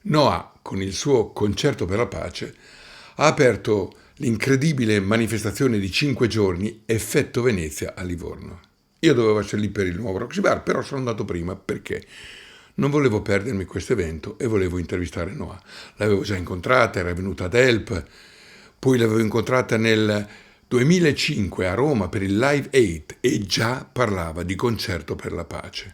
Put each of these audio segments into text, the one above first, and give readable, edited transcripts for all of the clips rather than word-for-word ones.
NOA, con il suo concerto per la pace, ha aperto l'incredibile manifestazione di 5 giorni Effetto Venezia a Livorno. Io dovevo essere lì per il nuovo Roxy Bar, però sono andato prima perché non volevo perdermi questo evento e volevo intervistare NOA. L'avevo già incontrata, era venuta ad Help, poi l'avevo incontrata nel 2005 a Roma per il Live 8 e già parlava di concerto per la pace.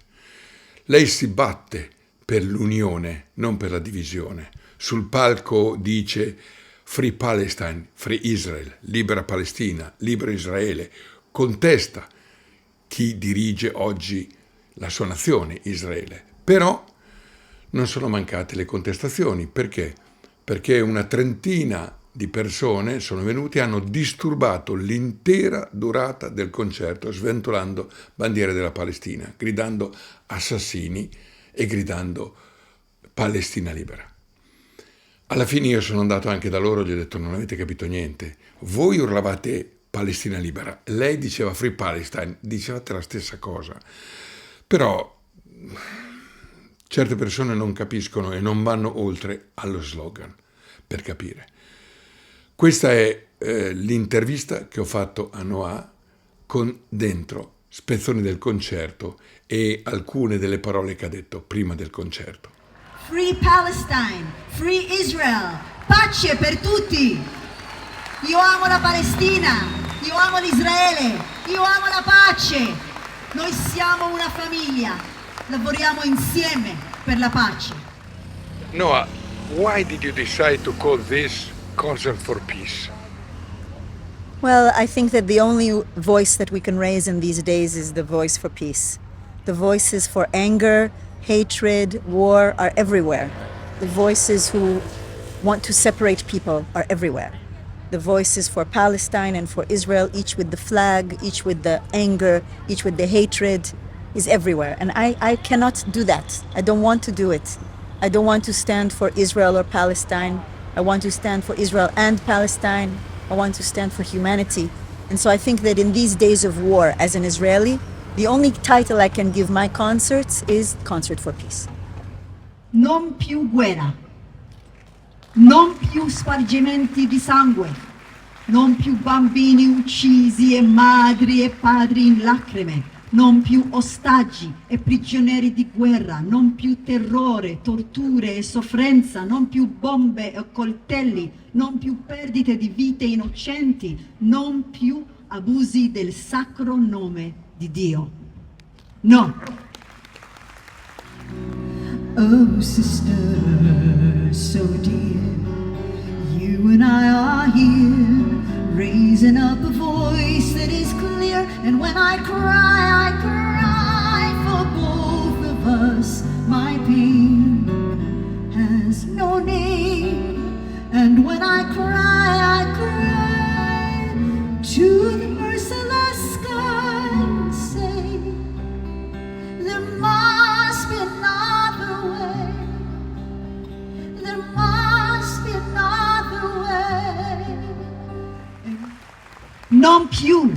Lei si batte per l'unione, non per la divisione. Sul palco dice Free Palestine, Free Israel, libera Palestina, libera Israele, contesta chi dirige oggi la sua nazione, Israele. Però non sono mancate le contestazioni. Perché? Perché una trentina di persone sono venute e hanno disturbato l'intera durata del concerto, sventolando bandiere della Palestina, gridando assassini e gridando Palestina libera. Alla fine io sono andato anche da loro e gli ho detto: non avete capito niente, voi urlavate Palestina libera, lei diceva Free Palestine, dicevate la stessa cosa, però certe persone non capiscono e non vanno oltre allo slogan per capire. Questa è l'intervista che ho fatto a NOA con dentro spezzoni del concerto e alcune delle parole che ha detto prima del concerto. Free Palestine, Free Israel, pace per tutti! Io amo la Palestina, io amo l'Israele, io amo la pace! Noi siamo una famiglia, lavoriamo insieme per la pace. NOA, why did you decide to call this Concert for Peace? Well, I think that the only voice that we can raise in these days is the voice for peace. The voices for anger, hatred, war are everywhere. The voices who want to separate people are everywhere. The voices for Palestine and for Israel, each with the flag, each with the anger, each with the hatred, is everywhere. And I cannot do that. I don't want to do it. I don't want to stand for Israel or Palestine. I want to stand for Israel and Palestine. I want to stand for humanity. And so I think that in these days of war, as an Israeli, the only title I can give my concerts is Concert for Peace. Non più guerra, non più spargimenti di sangue, non più bambini uccisi e madri e padri in lacrime, non più ostaggi e prigionieri di guerra, non più terrore, torture e sofferenza, non più bombe e coltelli, non più perdite di vite innocenti, non più abusi del sacro nome di Dio. No. Oh, sister, so dear, you and I are here, raising up a voice that is clear. And when I cry for both of us. My pain has no name. And when I cry to the merciless sky and say, there must be another way. There must be another way. Non più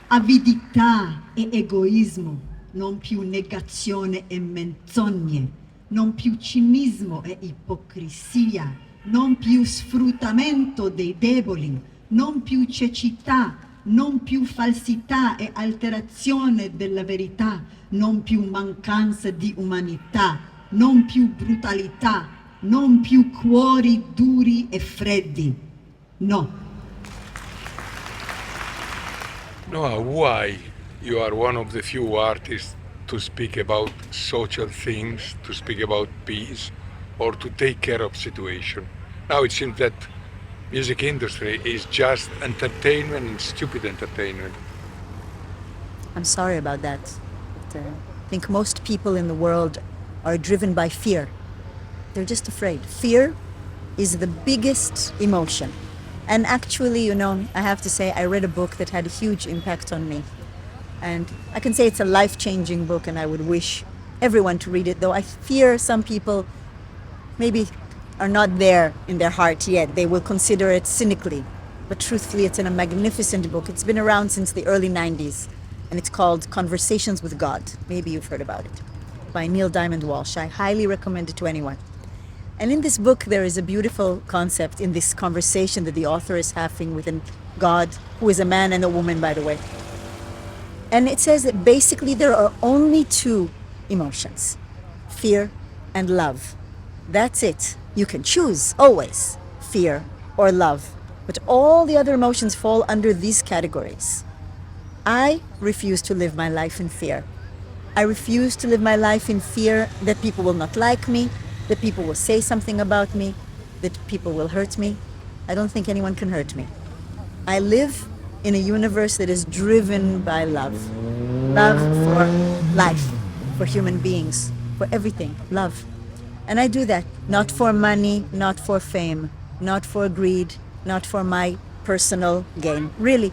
avidità e egoismo, non più negazione e menzogne, non più cinismo e ipocrisia, non più sfruttamento dei deboli, non più cecità, non più falsità e alterazione della verità, non più mancanza di umanità, non più brutalità, non più cuori duri e freddi. No. NOA, why you are one of the few artists to speak about social things, to speak about peace, or to take care of situation? Now it seems that music industry is just entertainment and stupid entertainment. I'm sorry about that. But, I think most people in the world are driven by fear. They're just afraid. Fear is the biggest emotion. And actually, I have to say, I read a book that had a huge impact on me. And I can say it's a life-changing book, and I would wish everyone to read it, though I fear some people maybe are not there in their heart yet. They will consider it cynically. But truthfully, it's a magnificent book. It's been around since the early 90s, and it's called Conversations with God. Maybe you've heard about it. By Neil Diamond Walsh. I highly recommend it to anyone. And in this book, there is a beautiful concept in this conversation that the author is having with God, who is a man and a woman, by the way. And it says that basically there are only two emotions, fear and love. That's it. You can choose always fear or love, but all the other emotions fall under these categories. I refuse to live my life in fear. I refuse to live my life in fear that people will not like me, that people will say something about me, that people will hurt me. I don't think anyone can hurt me. I live in a universe that is driven by love. Love for life, for human beings, for everything, love. And I do that, not for money, not for fame, not for greed, not for my personal gain. Really,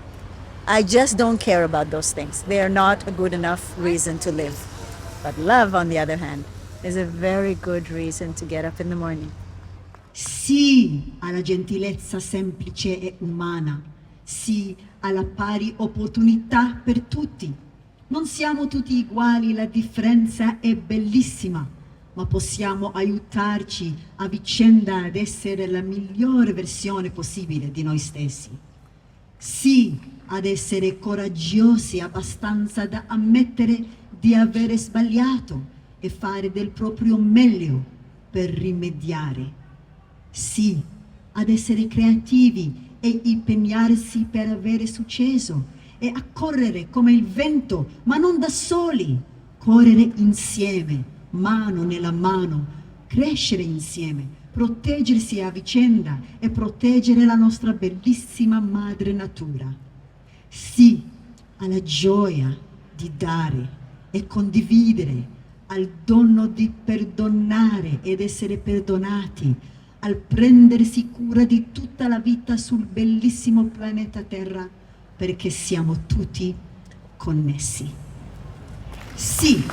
I just don't care about those things. They are not a good enough reason to live. But love, on the other hand, is a very good reason to get up in the morning. Sì alla gentilezza semplice e umana, sì alla pari opportunità per tutti. Non siamo tutti uguali, la differenza è bellissima, ma possiamo aiutarci a vicenda ad essere la migliore versione possibile di noi stessi. Sì ad essere coraggiosi abbastanza da ammettere di avere sbagliato e fare del proprio meglio per rimediare. Sì ad essere creativi e impegnarsi per avere successo e a correre come il vento, ma non da soli, correre insieme, mano nella mano, crescere insieme, proteggersi a vicenda e proteggere la nostra bellissima madre natura. Sì alla gioia di dare e condividere, al dono di perdonare ed essere perdonati, al prendersi cura di tutta la vita sul bellissimo pianeta Terra, perché siamo tutti connessi. Sì.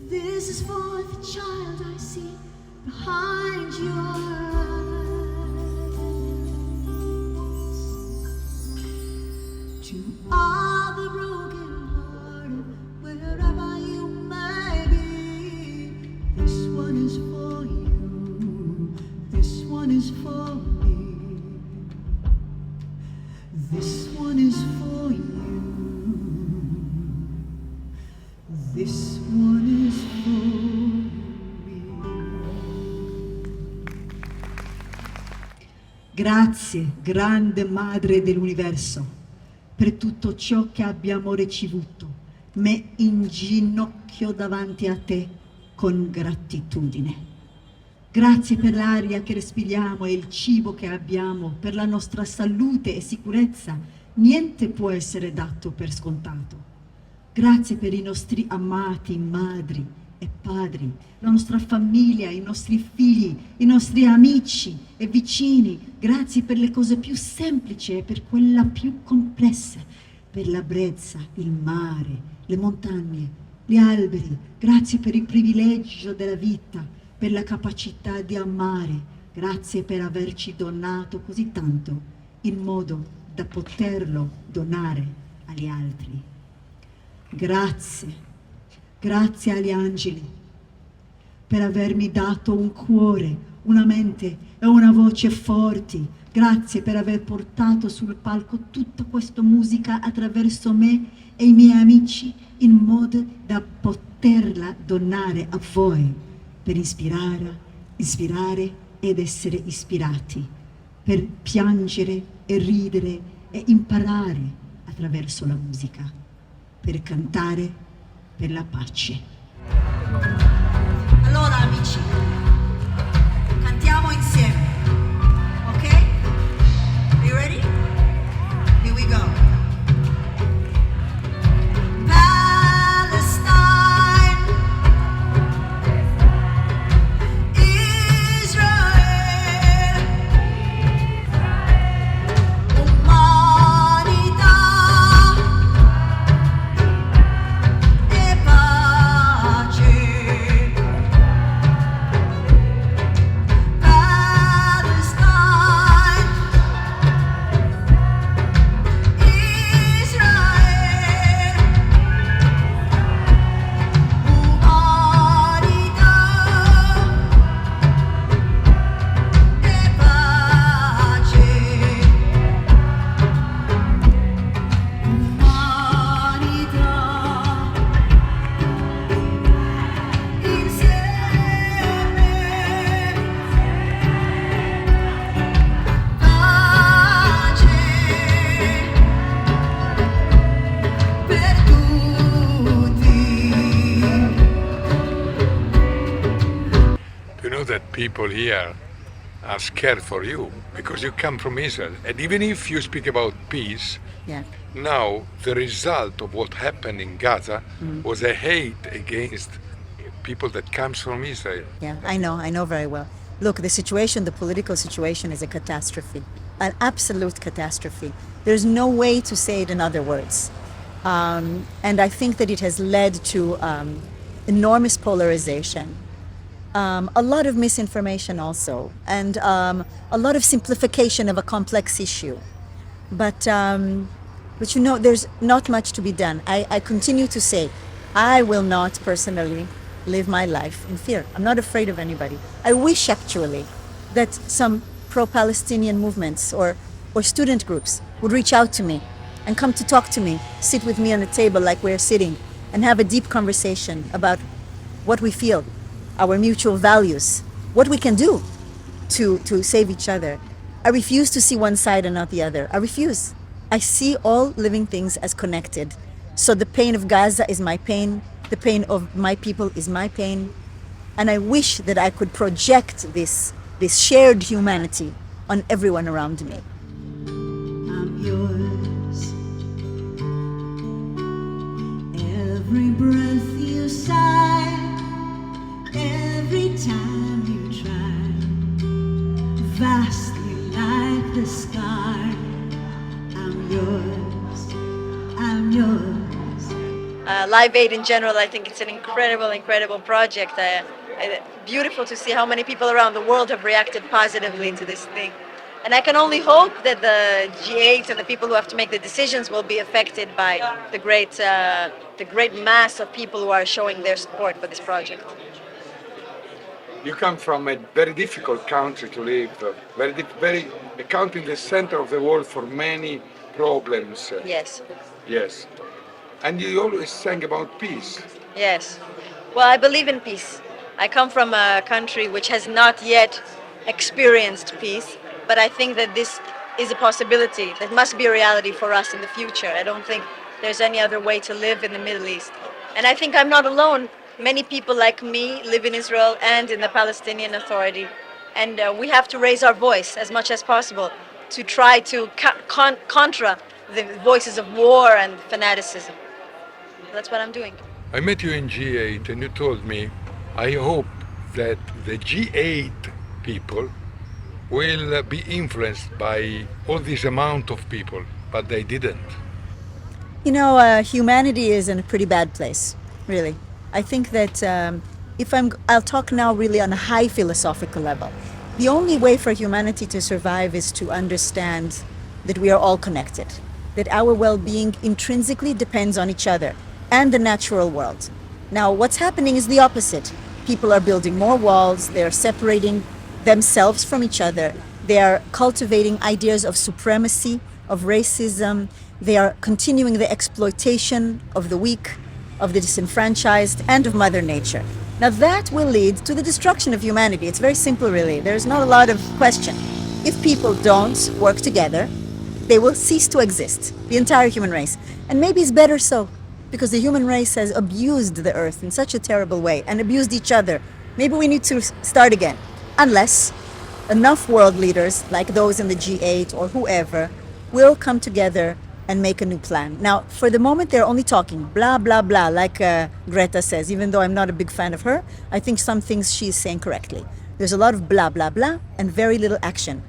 This is for the child I see behind your eyes. To all the broken hearted, wherever you may be, this one is for you, this one is for me, this one is for you. This one is for me. Grazie, grande Madre dell'Universo, per tutto ciò che abbiamo ricevuto. Me inginocchio davanti a te con gratitudine. Grazie per l'aria che respiriamo e il cibo che abbiamo, per la nostra salute e sicurezza. Niente può essere dato per scontato. Grazie per i nostri amati madri e padri, la nostra famiglia, i nostri figli, i nostri amici e vicini. Grazie per le cose più semplici e per quella più complessa, per la brezza, il mare, le montagne, gli alberi. Grazie per il privilegio della vita, per la capacità di amare. Grazie per averci donato così tanto, in modo da poterlo donare agli altri. Grazie, grazie agli angeli per avermi dato un cuore, una mente e una voce forti. Grazie per aver portato sul palco tutta questa musica attraverso me e i miei amici, in modo da poterla donare a voi, per ispirare ed essere ispirati, per piangere e ridere e imparare attraverso la musica, per cantare per la pace. Allora amici, cantiamo insieme, ok? Are you ready? Here we go. Palestine, Israele, umanità e pace. You know that people here are scared for you because you come from Israel. And even if you speak about peace, Yeah. now the result of what happened in Gaza was a hate against people that comes from Israel. Yeah, I know very well. Look, the political situation is a catastrophe, an absolute catastrophe. There's no way to say it in other words. And I think that it has led to enormous polarization, a lot of misinformation also, and a lot of simplification of a complex issue. But you know, there's not much to be done. I continue to say, I will not personally live my life in fear. I'm not afraid of anybody. I wish actually that some pro-Palestinian movements or student groups would reach out to me and come to talk to me, sit with me on a table like we're sitting, and have a deep conversation about what we feel, our mutual values, what we can do to save each other. I refuse to see one side and not the other. I refuse. I see all living things as connected. So the pain of Gaza is my pain. The pain of my people is my pain. And I wish that I could project this shared humanity on everyone around me. I'm yours. Every breath you sigh, every time you try, vastly like the sky. I'm yours, I'm yours. Live Aid in general, I think it's an incredible project. Beautiful to see how many people around the world have reacted positively to this thing. And I can only hope that the G8 and the people who have to make the decisions will be affected by the great mass of people who are showing their support for this project. You come from a very difficult country to live, a country in the center of the world for many problems. Yes. Yes. And you always sang about peace. Yes. Well, I believe in peace. I come from a country which has not yet experienced peace, but I think that this is a possibility that must be a reality for us in the future. I don't think there's any other way to live in the Middle East. And I think I'm not alone. Many people like me live in Israel and in the Palestinian Authority. And we have to raise our voice as much as possible to try to contra the voices of war and fanaticism. That's what I'm doing. I met you in G8 and you told me, I hope that the G8 people will be influenced by all this amount of people, but they didn't. You know, humanity is in a pretty bad place, really. I think that I'll talk now really on a high philosophical level. The only way for humanity to survive is to understand that we are all connected, that our well-being intrinsically depends on each other and the natural world. Now, what's happening is the opposite. People are building more walls, they're separating themselves from each other, they are cultivating ideas of supremacy, of racism, they are continuing the exploitation of the weak, of the disenfranchised, and of Mother Nature. Now that will lead to the destruction of humanity. It's very simple, really. There's not a lot of question. If people don't work together, they will cease to exist, the entire human race. And maybe it's better so, because the human race has abused the earth in such a terrible way and abused each other. Maybe we need to start again, unless enough world leaders, like those in the G8 or whoever, will come together and make a new plan. Now, for the moment, they're only talking, blah, blah, blah, like Greta says. Even though I'm not a big fan of her, I think some things she's saying correctly. There's a lot of blah, blah, blah, and very little action.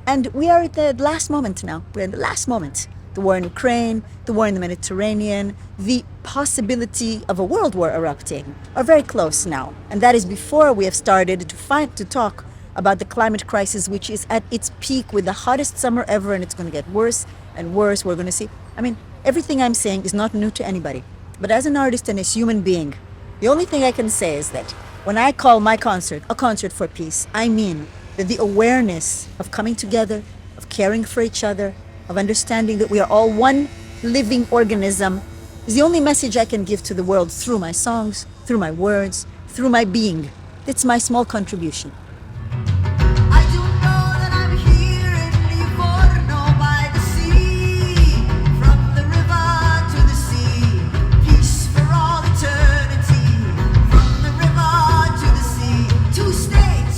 And we are at the last moment now. We're in the last moment. The war in Ukraine, the war in the Mediterranean, the possibility of a world war erupting are very close now. And that is before we have started to talk about the climate crisis, which is at its peak with the hottest summer ever, and it's going to get worse and worse. We're going to see. I mean, everything I'm saying is not new to anybody. But as an artist and as a human being, the only thing I can say is that when I call my concert a concert for peace, I mean that the awareness of coming together, of caring for each other, of understanding that we are all one living organism is the only message I can give to the world through my songs, through my words, through my being. It's my small contribution. I don't know that I'm here in Livorno by the sea, from the river to the sea, peace for all eternity, from the river to the sea, 2 states.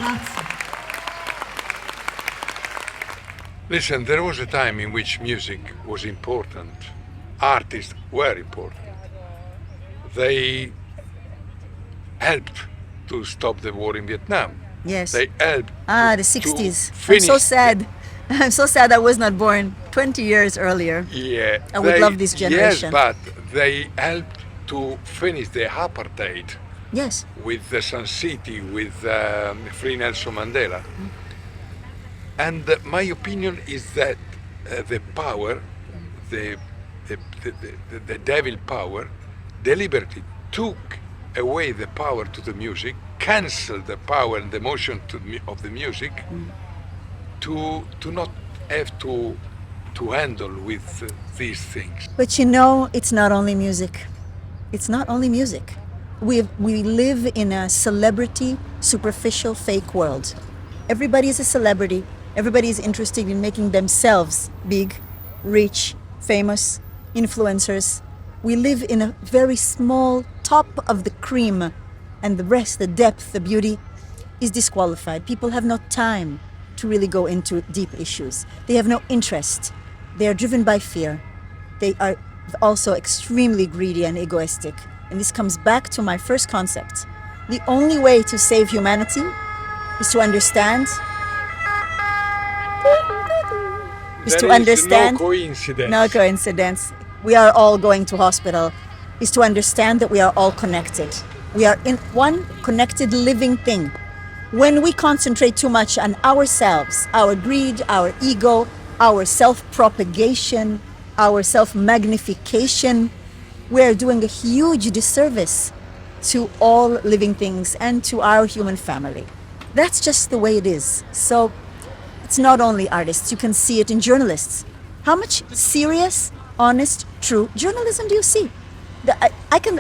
Grazie. Listen, there was a time in which music was important. Artists were important. They helped to stop the war in Vietnam. Yes. They helped The to 60s. I'm finish so sad. I'm so sad I was not born 20 years earlier. Yeah, I would love this generation. Yes, but they helped to finish the apartheid Yes. with the Sun City, with Free Nelson Mandela. And my opinion is that the power, the devil power, deliberately took away the power to the music, cancelled the power and the motion of the music, to not have to handle with these things. But you know, it's not only music. It's not only music. We live in a celebrity, superficial, fake world. Everybody is a celebrity. Everybody is interested in making themselves big, rich, famous, influencers. We live in a very small top of the cream, and the rest, the depth, the beauty, is disqualified. People have no time to really go into deep issues. They have no interest. They are driven by fear. They are also extremely greedy and egoistic. And this comes back to my first concept. The only way to save humanity is to understand. No coincidence. No coincidence. We are all going to hospital. Is to understand that we are all connected. We are in one connected living thing. When we concentrate too much on ourselves, our greed, our ego, our self-propagation, our self-magnification, we are doing a huge disservice to all living things and to our human family. That's just the way it is. So it's not only artists, you can see it in journalists. How much serious, honest, true journalism do you see?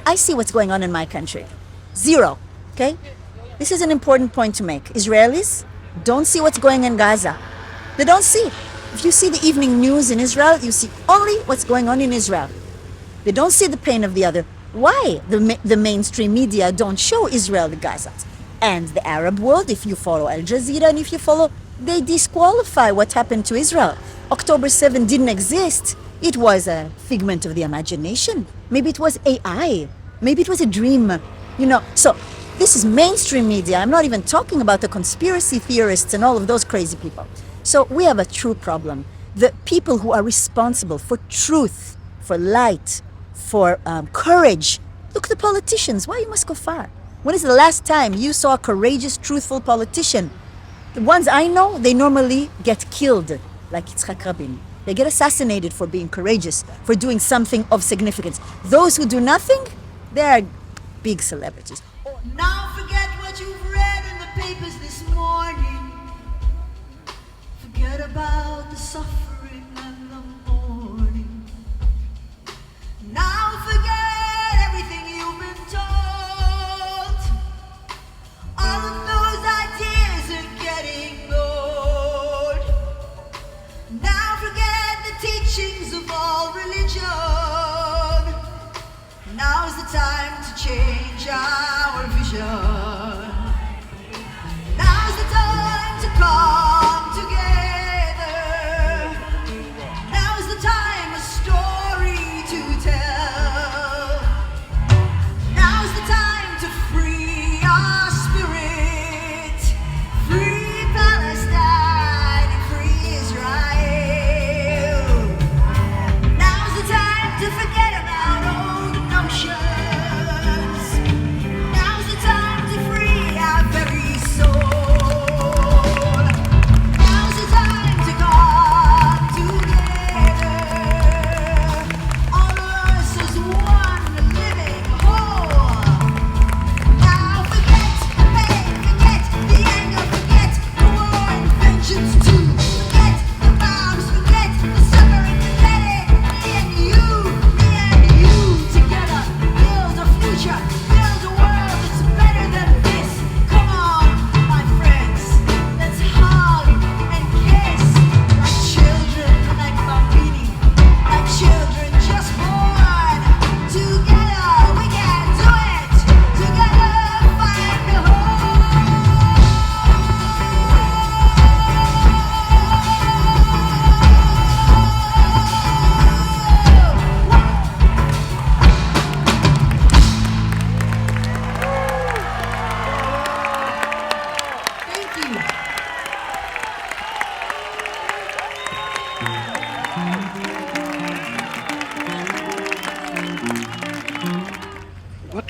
I see what's going on in my country. Zero, okay? This is an important point to make. Israelis don't see what's going on in Gaza. They don't see. If you see the evening news in Israel, you see only what's going on in Israel. They don't see the pain of the other. Why the mainstream media don't show Israel the Gaza? And the Arab world, if you follow Al Jazeera and if you follow, they disqualify what happened to Israel. October 7 didn't exist. It was a figment of the imagination. Maybe it was AI. Maybe it was a dream. So this is mainstream media. I'm not even talking about the conspiracy theorists and all of those crazy people. So we have a true problem. The people who are responsible for truth, for light, for courage. Look at the politicians. Why you must go far? When is the last time you saw a courageous, truthful politician? The ones I know, they normally get killed, like Yitzhak Rabin. They get assassinated for being courageous, for doing something of significance. Those who do nothing, they are big celebrities. Now forget what you've read in the papers this morning. Forget about the suffering and the mourning. Now forget everything you've been taught. All of those ideas are getting old. Now forget the teachings of all religion. Now's the time to change our vision. Now's the time to come together. Now's the time a story to tell. Now's the time to free our spirit. Free Palestine and free Israel. Now's the time to forget about old notions.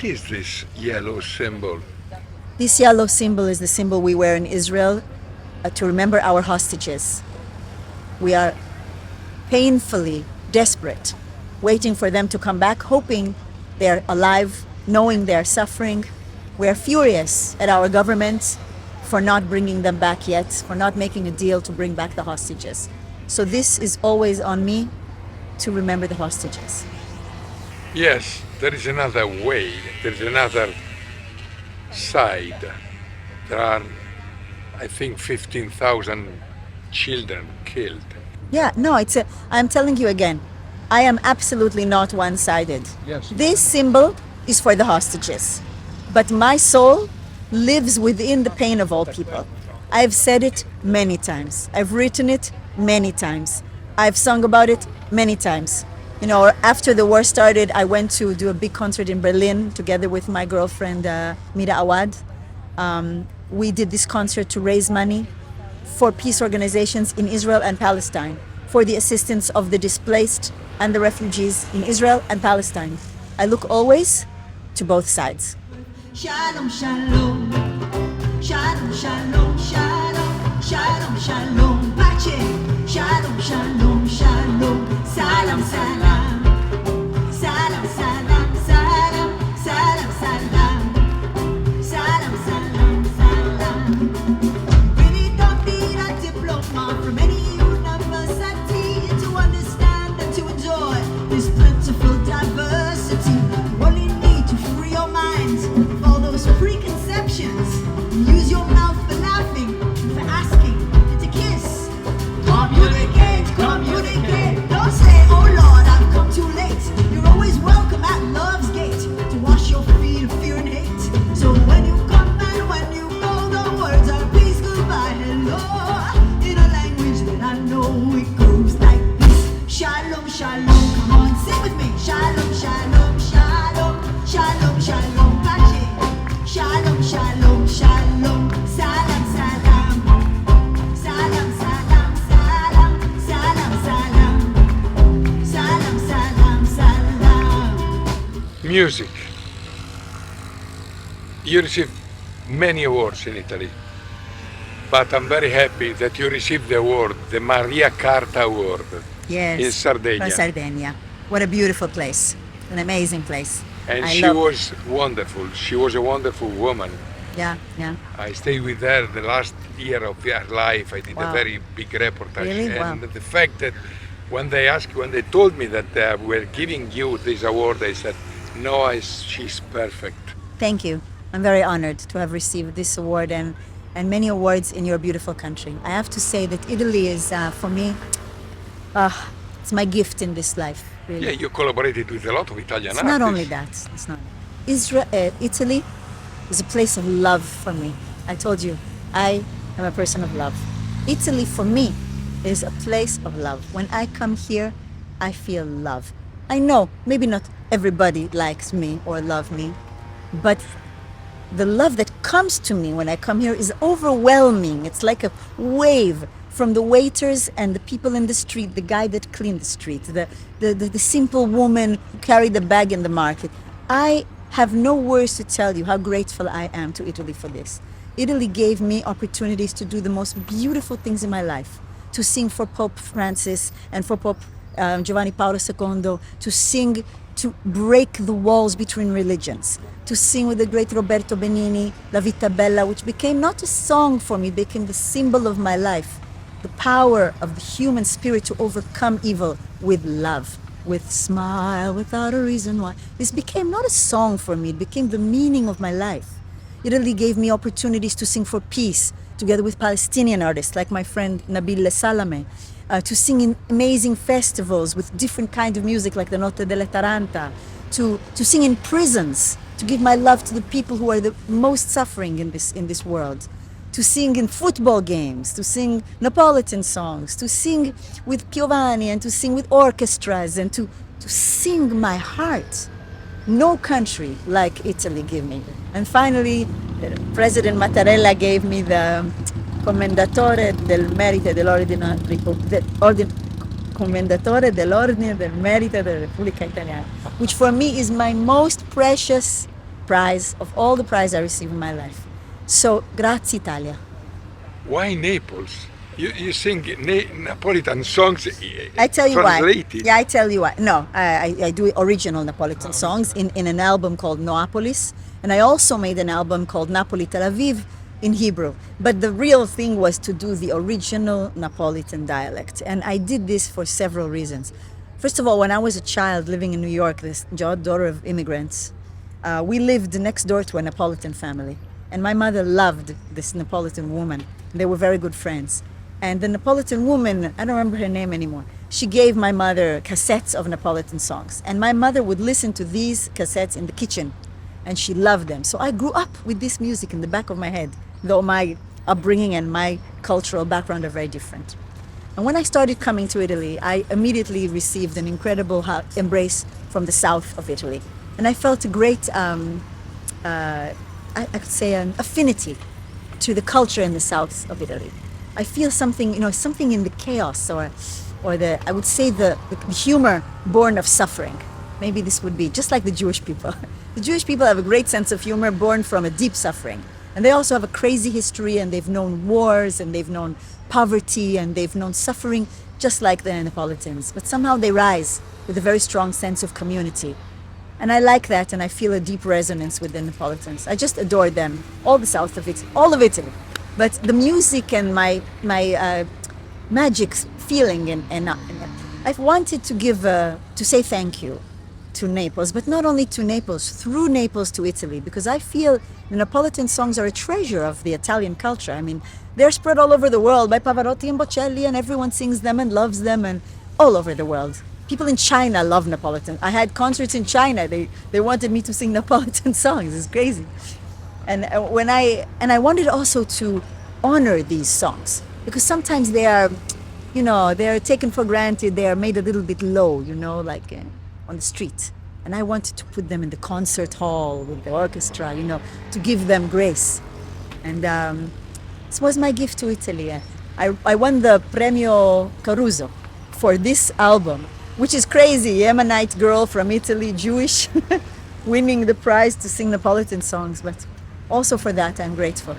What is this yellow symbol? This yellow symbol is the symbol we wear in Israel to remember our hostages. We are painfully desperate, waiting for them to come back, hoping they're alive, knowing they're suffering. We're furious at our government for not bringing them back yet, for not making a deal to bring back the hostages. So this is always on me to remember the hostages. Yes, there is another way, there is another side. There are, I think, 15,000 children killed. Yeah, no, I'm telling you again, I am absolutely not one-sided. Yes. This symbol is for the hostages, but my soul lives within the pain of all people. I've said it many times. I've written it many times. I've sung about it many times. You know, after the war started, I went to do a big concert in Berlin together with my girlfriend, Mira Awad. We did this concert to raise money for peace organizations in Israel and Palestine, for the assistance of the displaced and the refugees in Israel and Palestine. I look always to both sides. Shalom, shalom, shalom, shalom, shalom, shalom, shalom, pace, shalom, shalom, shalom, salam, salam, salam, salam, salam, salam, salam, salam, salam, salam. Really don't need a diploma from any university to understand and to enjoy this plentiful diversity. You only need to free your minds of all those preconceptions. Use your mouth for laughing, for asking, and to kiss. Communicate, communicate. Don't say, oh Lord, I've come too late. You're always welcome at love's gate to wash your feet of fear and hate. So when you come and when you go, the words are peace, goodbye, hello. In a language that I know, it goes like this. Shalom, shalom. Come on, sing with me. Shalom, shalom, shalom, shalom, shalom, pace. Shalom, shalom, shalom, salam, salam, salam, salam, salam, salam, salam, salam, salam, salam. Music. You received many awards in Italy, but I'm very happy that you received the award, the Maria Carta Award Yes, in Sardinia. from Sardinia. What a beautiful place, an amazing place. And I she love- was wonderful. She was a wonderful woman. Yeah, yeah. I stayed with her the last year of her life. I did a Wow. very big reportage. Really? And Wow. the fact that when they told me that we're giving you this award, I said, no, she's perfect. Thank you. I'm very honored to have received this award and many awards in your beautiful country. I have to say that Italy is, for me, it's my gift in this life, really. Yeah, you collaborated with a lot of Italian It's artists. not only that. It's not. Italy is a place of love for me. I told you, I am a person of love. Italy, for me, is a place of love. When I come here, I feel love. I know maybe not everybody likes me or love me, but the love that comes to me when I come here is overwhelming. It's like a wave from the waiters and the people in the street, the guy that cleaned the street, the simple woman who carried the bag in the market. I have no words to tell you how grateful I am to Italy for this. Italy gave me opportunities to do the most beautiful things in my life, to sing for Pope Francis and for Pope Giovanni Paolo II, to sing, to break the walls between religions, to sing with the great Roberto Benigni, La Vita Bella, which became not a song for me, became the symbol of my life. The power of the human spirit to overcome evil with love, with smile, without a reason why. This became not a song for me, it became the meaning of my life. Italy gave me opportunities to sing for peace, together with Palestinian artists like my friend Nabil Salame, to sing in amazing festivals with different kinds of music like the Notte delle Taranta, to sing in prisons, to give my love to the people who are the most suffering in this world, to sing in football games, to sing Neapolitan songs, to sing with Piovani and to sing with orchestras and to sing my heart. No country like Italy gave me. And finally, President Mattarella gave me the Commendatore del Merito dell'Ordine Commendatore dell'Ordine del Merito della Repubblica Italiana, which for me is my most precious prize, of all the prize I received in my life. So, grazie Italia. Why Naples? You sing Napolitan songs I tell you translated. why. Yeah, I tell you why. No, I do original Napolitan songs in an album called Noapolis, and I also made an album called Napoli Tel Aviv in Hebrew. But the real thing was to do the original Napolitan dialect, and I did this for several reasons. First of all, when I was a child living in New York, this daughter of immigrants, we lived next door to a Napolitan family, and my mother loved this Napolitan woman. They were very good friends. And the Napolitan woman, I don't remember her name anymore, she gave my mother cassettes of Napolitan songs. And my mother would listen to these cassettes in the kitchen, and she loved them. So I grew up with this music in the back of my head, though my upbringing and my cultural background are very different. And when I started coming to Italy, I immediately received an incredible embrace from the south of Italy. And I felt a great, I could say, an affinity to the culture in the south of Italy. I feel something, something in the chaos or I would say the humor born of suffering. Maybe this would be just like the Jewish people. The Jewish people have a great sense of humor born from a deep suffering. And they also have a crazy history, and they've known wars, and they've known poverty, and they've known suffering, just like the Neapolitans. But somehow they rise with a very strong sense of community. And I like that, and I feel a deep resonance with the Neapolitans. I just adore them, all the south of Italy, all of Italy. But the music and my magic feeling, and I've wanted to to say thank you to Naples, but not only to Naples, through Naples to Italy, because I feel the Napolitan songs are a treasure of the Italian culture. I mean, they're spread all over the world by Pavarotti and Bocelli, and everyone sings them and loves them, and all over the world. People in China love Napolitan. I had concerts in China. They wanted me to sing Napolitan songs. It's crazy. And I wanted also to honor these songs, because sometimes they are, they are taken for granted. They are made a little bit low, like on the street. And I wanted to put them in the concert hall with the orchestra, to give them grace. And this was my gift to Italy. I won the Premio Caruso for this album, which is crazy. Yemenite girl from Italy, Jewish, winning the prize to sing Napolitan songs. But also for that, I'm grateful.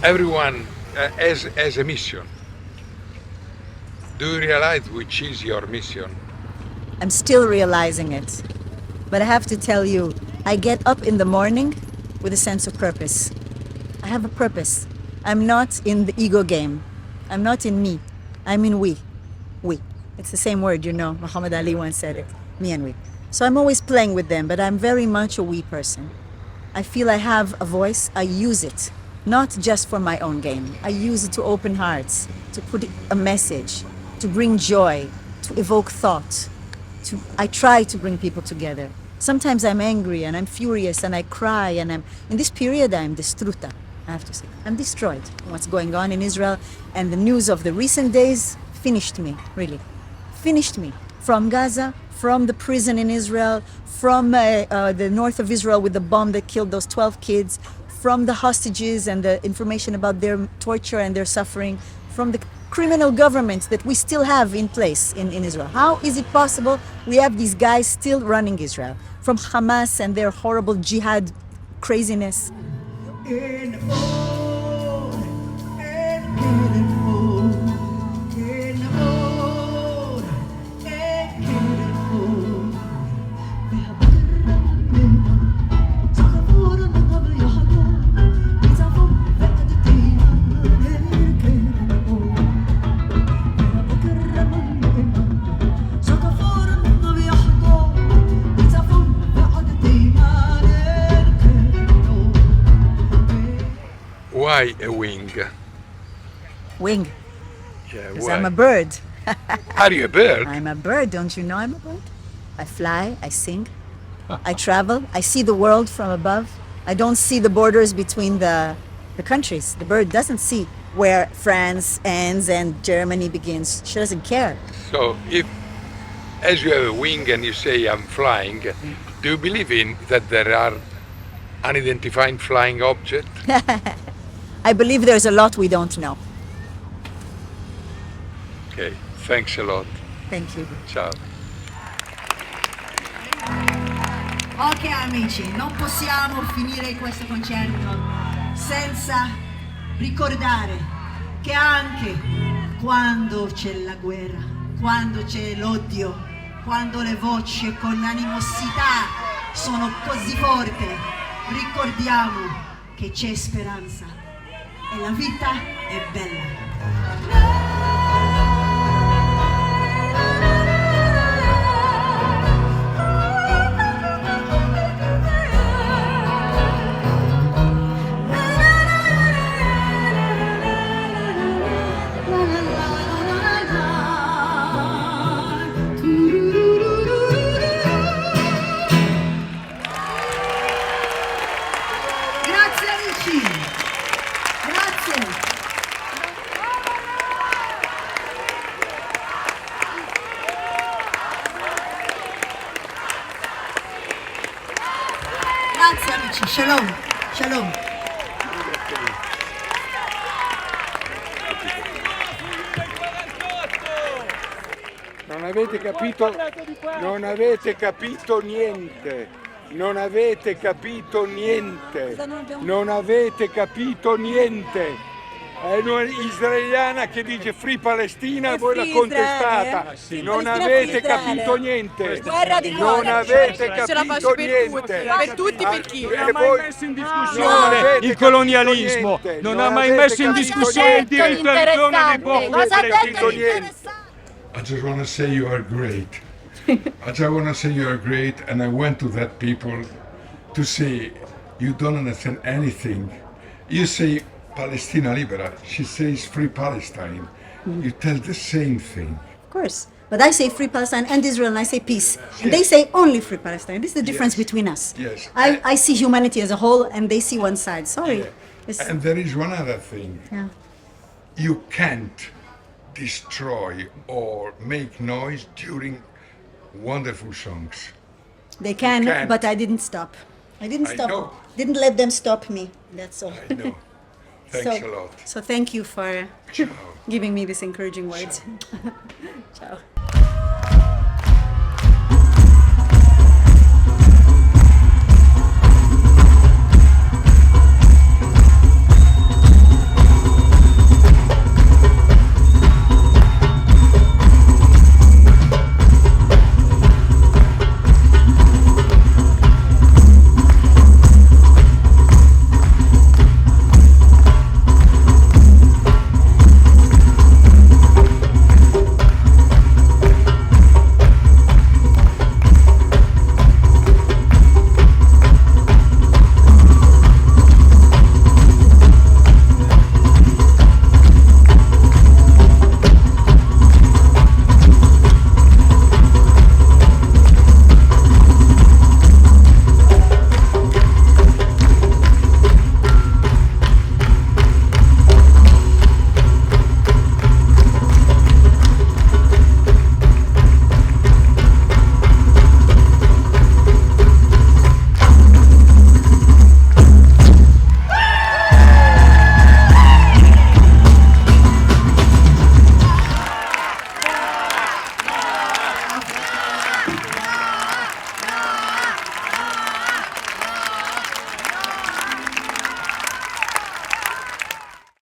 Everyone has a mission. Do you realize which is your mission? I'm still realizing it. But I have to tell you, I get up in the morning with a sense of purpose. I have a purpose. I'm not in the ego game. I'm not in me. I'm in we. We. It's the same word, Muhammad Ali once said it. Me and we. So I'm always playing with them, but I'm very much a we person. I feel I have a voice. I use it. Not just for my own gain. I use it to open hearts, to put a message, to bring joy, to evoke thought. I try to bring people together. Sometimes I'm angry and I'm furious and I cry, and in this period I'm distrutta, I have to say. I'm destroyed. What's going on in Israel, and the news of the recent days finished me, really. Finished me. From Gaza, from the prison in Israel, from the north of Israel with the bomb that killed those 12 kids, from the hostages and the information about their torture and their suffering, from the criminal government that we still have in place in Israel. How is it possible we have these guys still running Israel? From Hamas and their horrible jihad craziness. Why a wing? Wing. Yeah, Because why? I'm a bird. Are you a bird? I'm a bird, don't you know I'm a bird? I fly, I sing, I travel, I see the world from above. I don't see the borders between the countries. The bird doesn't see where France ends and Germany begins. She doesn't care. So as you have a wing and you say I'm flying, do you believe in that there are unidentified flying objects? I believe there's a lot we don't know. Okay, thanks a lot. Thank you. Ciao. Ok amici, non possiamo finire questo concerto senza ricordare che anche quando c'è la guerra, quando c'è l'odio, quando le voci con animosità sono così forti, ricordiamo che c'è speranza e la vita è bella. Grazie amici, grazie. Grazie amici, shalom, shalom. Non avete capito, non avete capito niente. Non avete capito niente. Non avete capito niente. È un'israeliana che dice Free Palestina e voi la contestata. Non avete capito niente. Non avete capito niente. Per tutti, per chi? Non ha mai messo in discussione il colonialismo. Non ha mai messo in discussione il diritto al ritorno dei popoli palestinesi. I just want to say you are great. I just want to say you are great, and I went to that people to say you don't understand anything. You say Palestina libera, she says free Palestine. You tell the same thing. Of course. But I say free Palestine and Israel, and I say peace. And they say only free Palestine. This is the difference Yes. between us. Yes. I see humanity as a whole, and they see one side. Sorry. Yeah. It's- And there is one other thing. yeah. You can't destroy or make noise during wonderful songs. They can, can't. but I didn't stop. I didn't I stop. know. Didn't let them stop me. That's all. I know. Thanks a lot. So thank you for Ciao. giving me these encouraging words. Ciao.